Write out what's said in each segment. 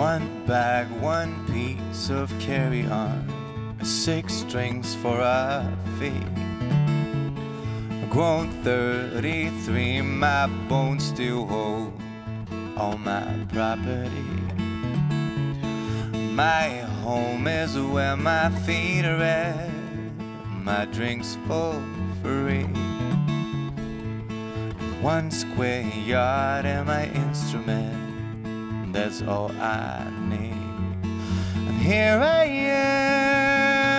One bag, one piece of carry-on, 6 strings for our feet. Grown 33, my bones still hold all my property. My home is where my feet are at, my drinks for free. 1 square yard and my instrument, that's all I need. And here I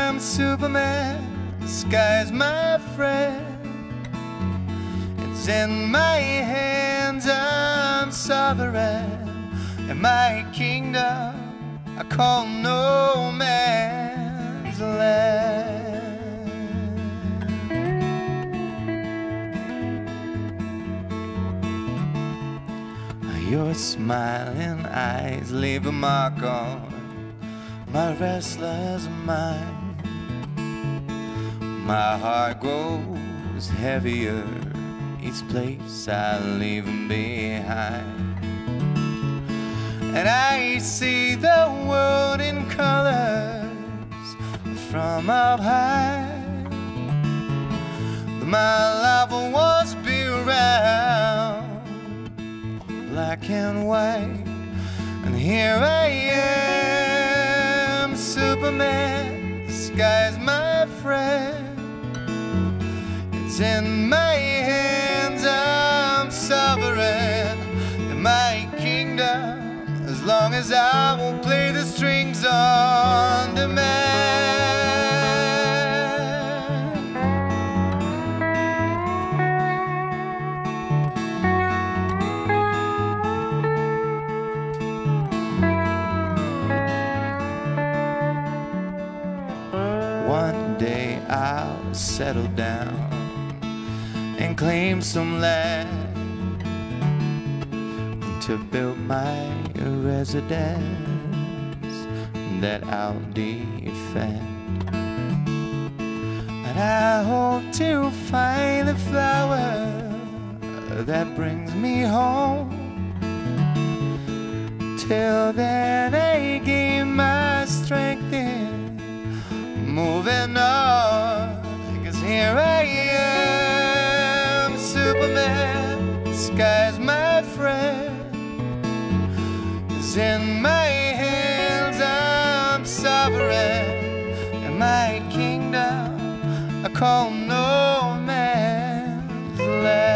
am, Superman, the sky's my friend. It's in my hands, I'm sovereign. In my kingdom, I call no man's land. Your smiling eyes leave a mark on my restless mind. My heart grows heavier each place I leave behind. And I see the world in colors from up high. My life will once be round, black and white. And here I am, Superman, the sky's my friend. It's in my hands, I'm sovereign. In my kingdom, as long as I will play the strings on demand. One day I'll settle down and claim some land to build my residence that I'll defend. And I hope to find the flower that brings me home. Till then I gain my strength in moving on. 'Cause here I am, Superman, the sky's my friend. It's in my hands, I'm sovereign. In my kingdom, I call no man's land.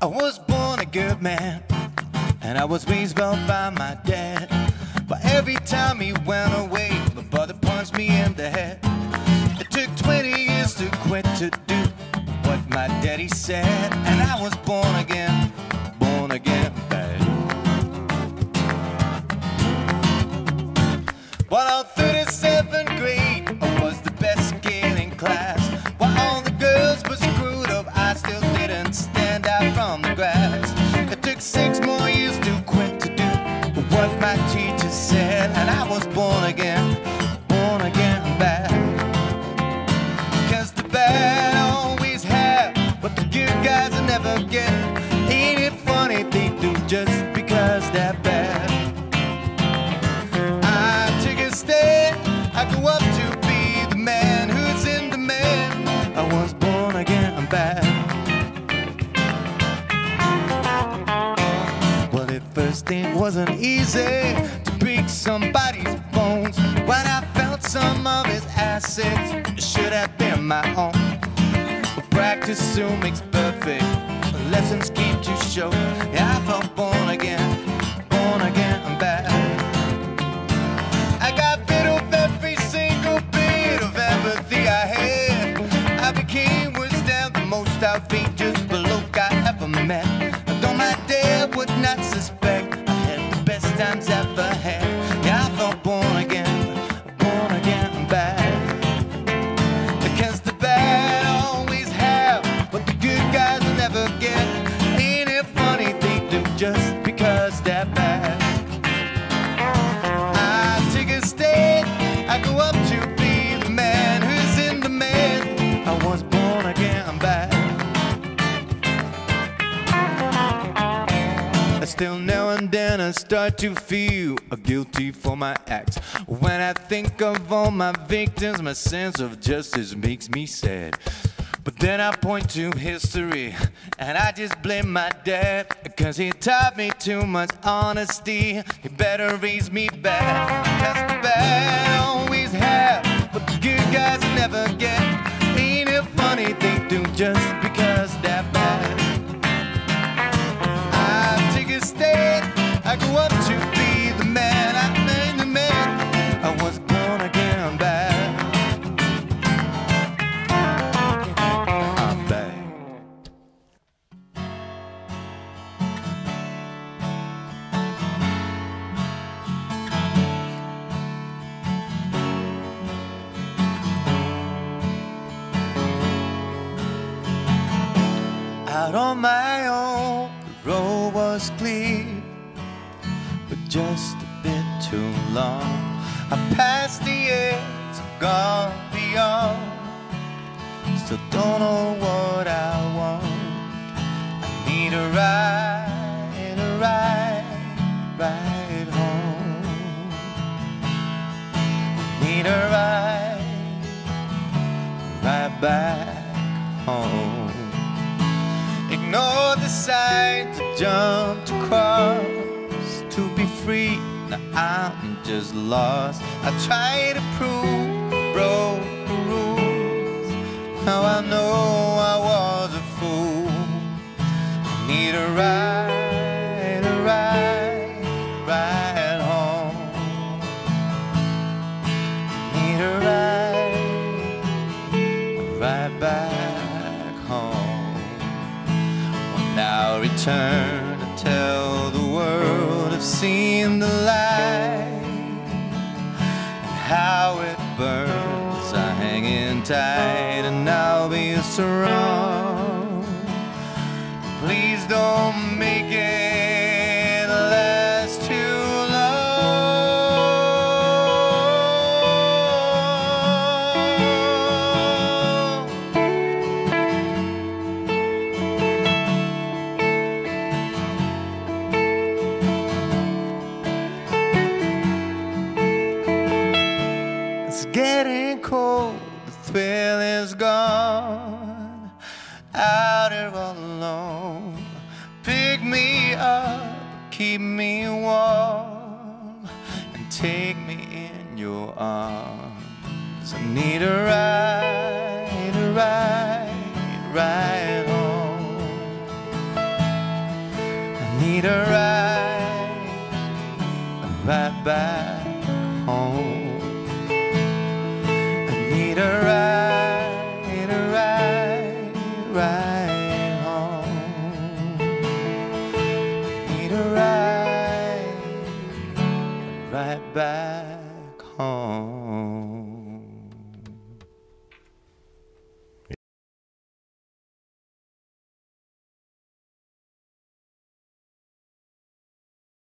I was born a good man, and I was raised well by my dad. But every time he went away, my brother punched me in the head. It took 20 years to quit to do what my daddy said. And I was born again bad. While all 37th grade, I was the best kid in class. While all the girls were screwed up, I still didn't stand out from the grass. It took 6 more years to quit to do what my teacher said. And I was born again bad. 'Cause the bad always have what the good guys will never get. Ain't it funny they do just because they're bad? I took a stand, I grew up to be the man who's in demand. I was born again bad. Well, at first it wasn't easy to break somebody's bones. When I felt some of his assets should have been my own. But practice soon makes perfect, lessons keep to show. Yeah, I felt born again bad. I got rid of every single bit of empathy I had. I became worse than the most out there. just because they're bad. I take a stand, I go up to be the man who's in the man. I was born again bad. Still now and then I start to feel guilty for my acts. When I think of all my victims, my sense of justice makes me sad. But then I point to history and I just blame my dad, 'cause he taught me too much honesty. He better raise me back, 'cause the bad always have what the good guys never get. Ain't it funny they do just because they're bad? I go up to be the man, I made the man. I was born again bad. I'm bad. Out on my own, the road was clear, but just a bit too long. I passed the edge, gone beyond. Still don't know what I want. I need a ride home. I need a ride back home. Ignore the signs I jumped across to be free. Now I'm just lost. I try to prove, broke the rules. Now I know I was a fool. I need a ride home. I need a ride back home. Well, now return to tell the world I've seen the light and how it burns. I'm hanging tight and I'll be strong. Please don't make it last too getting cold, the thrill is gone. Out here all alone, pick me up, keep me warm, and take me in your arms. I need a ride home. I need a ride back home. Need a ride home. Need a ride back home.